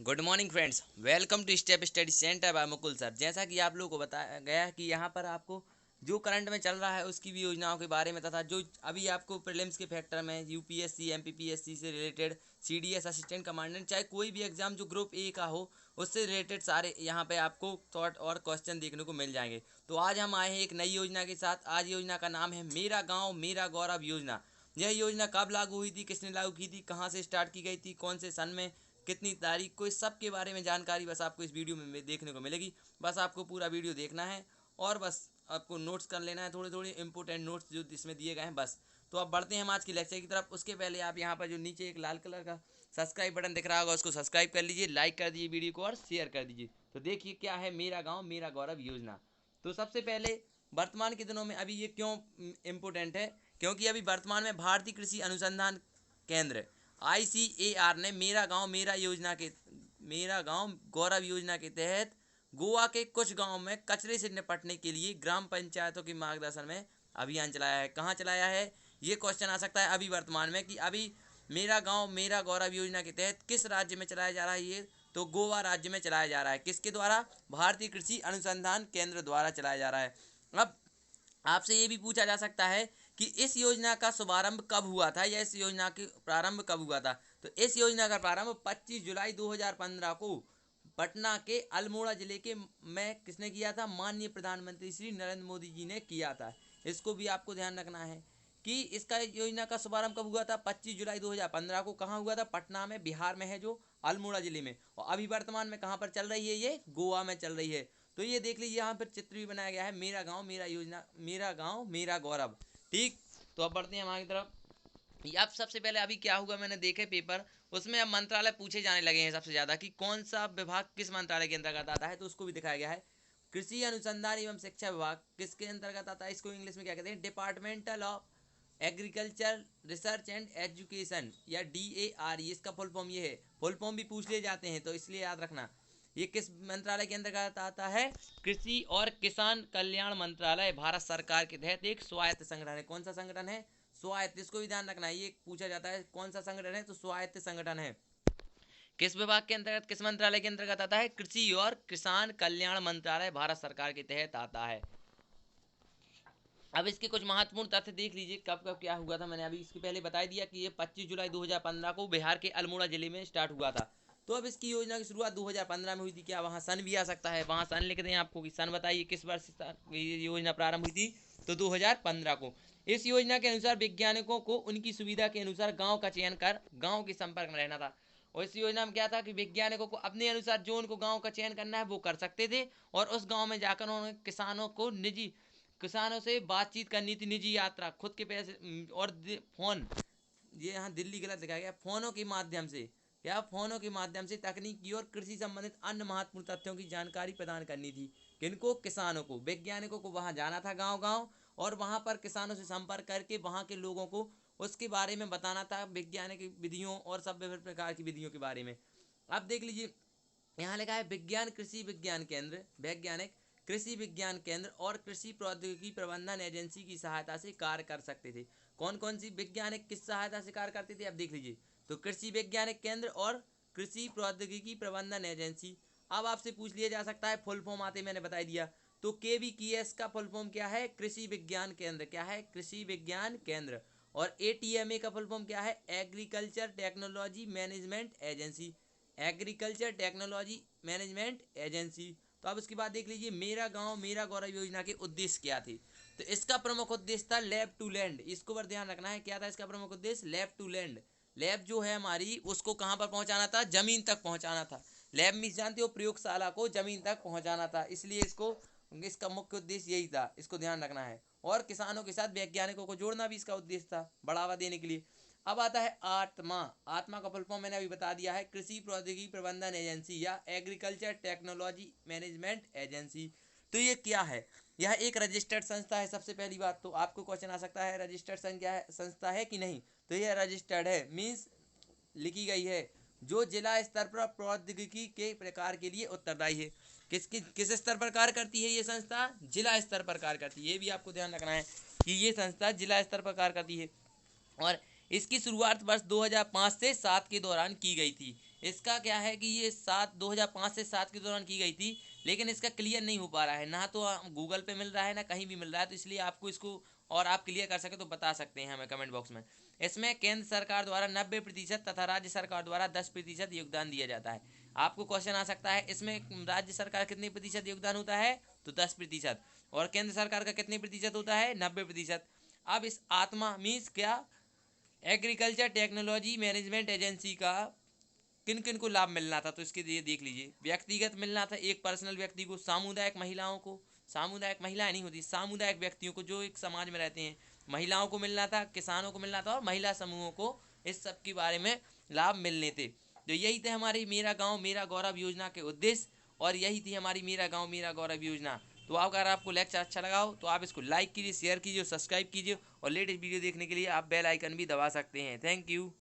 Good morning friends, welcome to step study centre by Mukul sir. जैसा कि आप लोगों को बताया गया है कि यहाँ पर आपको जो करंट में चल रहा है उसकी भी योजनाओं के बारे में तथा जो अभी आपको प्रीलिम्स के फैक्टर में यूपीएससी एमपीपीएससी से रिलेटेड सीडीएस असिस्टेंट कमांडेंट चाहे कोई भी एग्जाम जो ग्रुप ए का हो उससे रिलेटेड सारे यहाँ पे आपको थॉट और क्वेश्चन देखने को मिल जाएंगे। तो आज हम आए हैं एक नई योजना के साथ। आज योजना का नाम है मेरा गाँव मेरा गौरव योजना। यह योजना कब लागू हुई थी, किसने लागू की थी, कहाँ से स्टार्ट की गई थी, कौन से सन में, कितनी तारीख को, इस सब के बारे में जानकारी बस आपको इस वीडियो में देखने को मिलेगी। बस आपको पूरा वीडियो देखना है और बस आपको नोट्स कर लेना है, थोड़े थोड़े इंपॉर्टेंट नोट्स जो इसमें दिए गए हैं बस। तो अब बढ़ते हैं हम आज की लेक्चर की तरफ। उसके पहले आप यहाँ पर जो नीचे एक लाल कलर का सब्सक्राइब बटन दिख रहा होगा उसको सब्सक्राइब कर लीजिए, लाइक कर दीजिए वीडियो को और शेयर कर दीजिए। तो देखिए क्या है मेरा गाँव मेरा गौरव योजना। तो सबसे पहले वर्तमान के दिनों में अभी ये क्यों इम्पोर्टेंट है, क्योंकि अभी वर्तमान में भारतीय कृषि अनुसंधान केंद्र ICAR ने मेरा गांव गौरव योजना के तहत गोवा के कुछ गांवों में कचरे से निपटने के लिए ग्राम पंचायतों के मार्गदर्शन में अभियान चलाया है। कहाँ चलाया है, ये क्वेश्चन आ सकता है अभी वर्तमान में कि अभी मेरा गांव मेरा गौरव योजना के तहत किस राज्य में चलाया जा रहा है। ये तो गोवा राज्य में चलाया जा रहा है। किसके द्वारा? भारतीय कृषि अनुसंधान केंद्र द्वारा चलाया जा रहा है। अब आपसे ये भी पूछा जा सकता है कि इस योजना का शुभारंभ कब हुआ था या इस योजना के प्रारंभ कब हुआ था। तो इस योजना का प्रारंभ 25 जुलाई 2015 को पटना के अल्मोड़ा जिले के में किसने किया था? माननीय प्रधानमंत्री श्री नरेंद्र मोदी जी ने किया था। इसको भी आपको ध्यान रखना है कि इसका योजना का शुभारंभ कब हुआ था? 25 जुलाई 2015 को। कहाँ हुआ था? पटना में, बिहार में है जो अल्मोड़ा जिले में। और अभी वर्तमान में कहाँ पर चल रही है? ये गोवा में चल रही है। तो ये देख लीजिए, यहाँ पर चित्र भी बनाया गया है, मेरा गांव मेरा योजना, मेरा गांव मेरा गौरव। ठीक, तो अब बढ़ते हैं हमारी तरफ। अब सबसे पहले अभी क्या हुआ, मैंने देखे पेपर, उसमें अब मंत्रालय पूछे जाने लगे हैं सबसे ज़्यादा कि कौन सा विभाग किस मंत्रालय के अंतर्गत आता है। तो उसको भी दिखाया गया है। कृषि अनुसंधान एवं शिक्षा विभाग किसके अंतर्गत आता है? इसको इंग्लिश में क्या कहते हैं? Departmental of agriculture research and education या DARE, इसका फुल फॉर्म ये है। फुल फॉर्म भी पूछ लिए जाते हैं तो इसलिए याद रखना। ये किस मंत्रालय के अंतर्गत आता है? कृषि और किसान कल्याण मंत्रालय भारत सरकार के तहत एक स्वायत्त संगठन है। कौन सा संगठन है? स्वायत्त। इसको भी ध्यान रखना है, ये पूछा जाता है कौन सा संगठन है, तो स्वायत्त संगठन है। किस विभाग के अंतर्गत, किस मंत्रालय के अंतर्गत आता है? कृषि और किसान कल्याण मंत्रालय भारत सरकार के तहत आता है। अब इसके कुछ महत्वपूर्ण तथ्य देख लीजिए, कब कब क्या हुआ था। मैंने अभी इसके पहले बता दिया कि ये 25 जुलाई 2015 को बिहार के अल्मोड़ा जिले में स्टार्ट हुआ था। तो अब इसकी योजना की शुरुआत 2015 में हुई थी। क्या वहाँ सन भी आ सकता है? वहाँ सन लिख दें आपको कि सन बताइए किस वर्ष ये योजना प्रारंभ हुई थी। तो 2015 को। इस योजना के अनुसार वैज्ञानिकों को उनकी सुविधा के अनुसार गाँव का चयन कर गाँव के संपर्क में रहना था। और इस योजना में क्या था कि वैज्ञानिकों को अपने अनुसार जो उनको गाँव का चयन करना है वो कर सकते थे। और उस गाँव में जाकर उन्होंने किसानों से बातचीत करनी थी, निजी यात्रा, खुद के पैसे और फोन, ये यहाँ दिल्ली गलत दिखाया गया, फोनों के माध्यम से, या फोनों के माध्यम से तकनीकी और कृषि संबंधित अन्य महत्वपूर्ण तथ्यों की जानकारी प्रदान करनी थी। किनको? किसानों को। वैज्ञानिकों को वहाँ जाना था गांव गांव और वहाँ पर किसानों से संपर्क करके वहाँ के लोगों को उसके बारे में बताना था, वैज्ञानिक विधियों और सब विभिन्न प्रकार की विधियों के बारे में। अब देख लीजिए, यहाँ लिखा है विज्ञान कृषि विज्ञान केंद्र, वैज्ञानिक कृषि विज्ञान केंद्र और कृषि प्रौद्योगिकी प्रबंधन एजेंसी की सहायता से कार्य कर सकते थे। कौन कौन सी वैज्ञानिक किस सहायता से कार्य करते थे? अब देख लीजिए, तो कृषि वैज्ञानिक केंद्र और कृषि प्रौद्योगिकी प्रबंधन एजेंसी। अब आपसे पूछ लिया जा सकता है, फुल फॉर्म आते मैंने बता दिया। तो KVKS का फुल फॉर्म क्या है? कृषि विज्ञान केंद्र। क्या है? कृषि विज्ञान केंद्र। और ATMA का फुल फॉर्म क्या है? Agriculture technology management agency. Agriculture technology management agency. तो अब उसके बाद देख लीजिए, मेरा गांव मेरा गौरव योजना के उद्देश्य क्या थे। तो इसका प्रमुख उद्देश्य था लैब टू लैंड। इसको पर ध्यान रखना है, क्या था इसका प्रमुख उद्देश्य? Lab to land. लैब जो है हमारी, उसको कहाँ पर पहुंचाना था? जमीन तक पहुंचाना था। लैब में जानते हो, प्रयोगशाला को जमीन तक पहुंचाना था। इसलिए इसका मुख्य उद्देश्य यही था, इसको ध्यान रखना है। और किसानों के साथ वैज्ञानिकों को जोड़ना भी इसका उद्देश्य था, बढ़ावा देने के लिए। अब आता है आत्मा। आत्मा का फुल फॉर्म मैंने अभी बता दिया है, कृषि प्रौद्योगिकी प्रबंधन एजेंसी या एग्रीकल्चर टेक्नोलॉजी मैनेजमेंट एजेंसी। तो ये क्या है? यह एक रजिस्टर्ड संस्था है। सबसे पहली बात तो आपको क्वेश्चन आ सकता है, रजिस्टर्ड संस्था है कि नहीं? तो यह रजिस्टर्ड है, मीन्स लिखी गई है, जो जिला स्तर पर प्रौद्योगिकी के प्रकार के लिए उत्तरदायी है। किस स्तर पर कार्य करती है ये संस्था? जिला स्तर पर कार्य करती है। ये भी आपको ध्यान रखना है कि ये संस्था जिला स्तर पर कार्य करती है। और इसकी शुरुआत वर्ष 2005 से 7 के दौरान की गई थी। इसका क्या है कि ये 2005 से 7 के दौरान की गई थी, लेकिन इसका क्लियर नहीं हो पा रहा है, ना तो गूगल पे मिल रहा है ना कहीं भी मिल रहा है। तो इसलिए आपको इसको और आप क्लियर कर सके तो बता सकते हैं हमें कमेंट बॉक्स में। इसमें केंद्र सरकार द्वारा 90% तथा राज्य सरकार द्वारा 10% योगदान दिया जाता है। आपको क्वेश्चन आ सकता है इसमें राज्य सरकार कितने प्रतिशत योगदान होता है, तो 10%, और केंद्र सरकार का कितने प्रतिशत होता है, 90%। अब इस आत्मा मीन्स क्या, एग्रीकल्चर टेक्नोलॉजी मैनेजमेंट एजेंसी का किन किन को लाभ मिलना था, तो इसके लिए देख लीजिए। व्यक्तिगत मिलना था एक पर्सनल व्यक्ति को, सामुदायिक महिलाओं को, सामुदायिक महिलाएं नहीं होती, सामुदायिक व्यक्तियों को जो एक समाज में रहते हैं, महिलाओं को मिलना था, किसानों को मिलना था, और महिला समूहों को इस सब के बारे में लाभ मिलने थे। तो यही थे हमारी मेरा गाँव मेरा गौरव योजना के उद्देश्य, और यही थी हमारी मेरा गाँव मेरा गौरव योजना। तो अगर आपको लेक्चर अच्छा लगा हो तो आप इसको लाइक कीजिए, शेयर कीजिए, सब्सक्राइब कीजिए, और लेटेस्ट वीडियो देखने के लिए आप बेल आइकन भी दबा सकते हैं। Thank you.